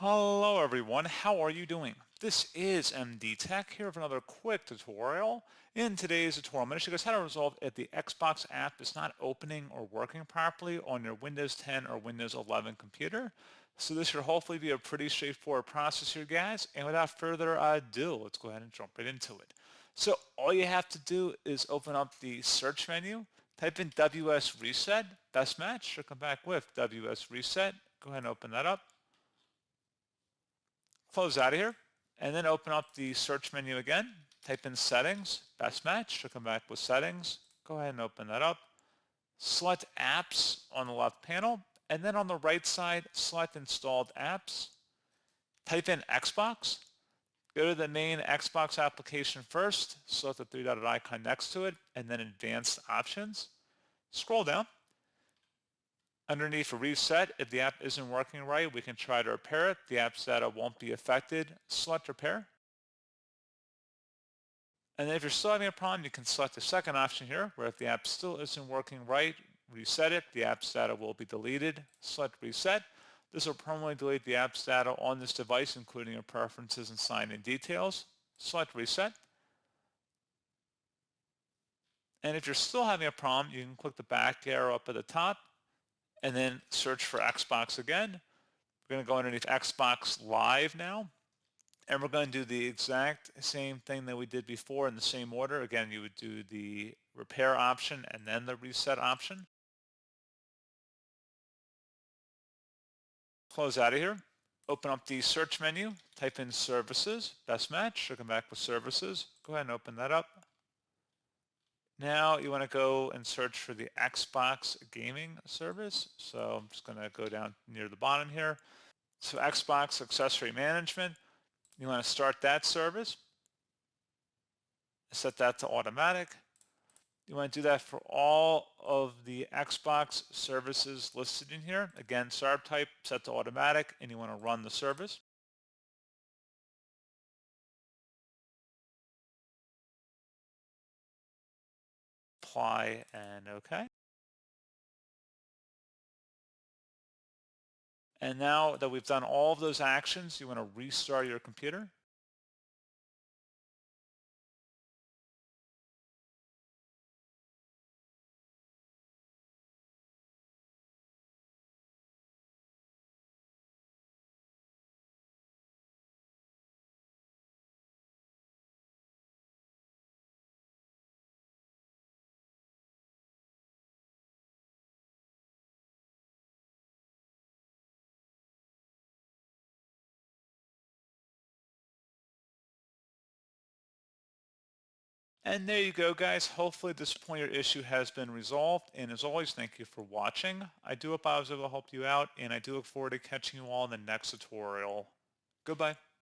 Hello everyone, how are you doing? This is MD Tech here with another quick tutorial. In today's tutorial, I'm going to show you guys how to resolve if the Xbox app is not opening or working properly on your Windows 10 or Windows 11 computer. So this should hopefully be a pretty straightforward process here, guys. And without further ado, let's go ahead and jump right into it. So all you have to do is open up the search menu, type in WS Reset, best match, should come back with WS Reset. Go ahead and open that up. Close out of here, and then open up the search menu again. Type in settings, best match, should come back with settings. Go ahead and open that up. Select apps on the left panel, and then on the right side, select installed apps. Type in Xbox. Go to the main Xbox application first, select the three-dotted icon next to it, and then advanced options. Scroll down. Underneath reset, if the app isn't working right, we can try to repair it. The app's data won't be affected. Select repair. And then if you're still having a problem, you can select the second option here, where if the app still isn't working right, reset it. The app's data will be deleted. Select reset. This will permanently delete the app's data on this device, including your preferences and sign-in details. Select reset. And if you're still having a problem, you can click the back arrow up at the top and then search for Xbox again. We're going to go underneath Xbox Live now, and we're going to do the exact same thing that we did before in the same order. Again, you would do the repair option and then the reset option. Close out of here. Open up the search menu, type in services, best match, should come back with services. Go ahead and open that up. Now you want to go and search for the Xbox gaming service. So I'm just going to go down near the bottom here. So Xbox accessory management, you want to start that service. Set that to automatic. You want to do that for all of the Xbox services listed in here. Again, startup type set to automatic, and you want to run the service. Apply and OK. And now that we've done all of those actions, you want to restart your computer. And there you go, guys. Hopefully this point your issue has been resolved. And as always, thank you for watching. I do hope I was able to help you out, and I do look forward to catching you all in the next tutorial. Goodbye.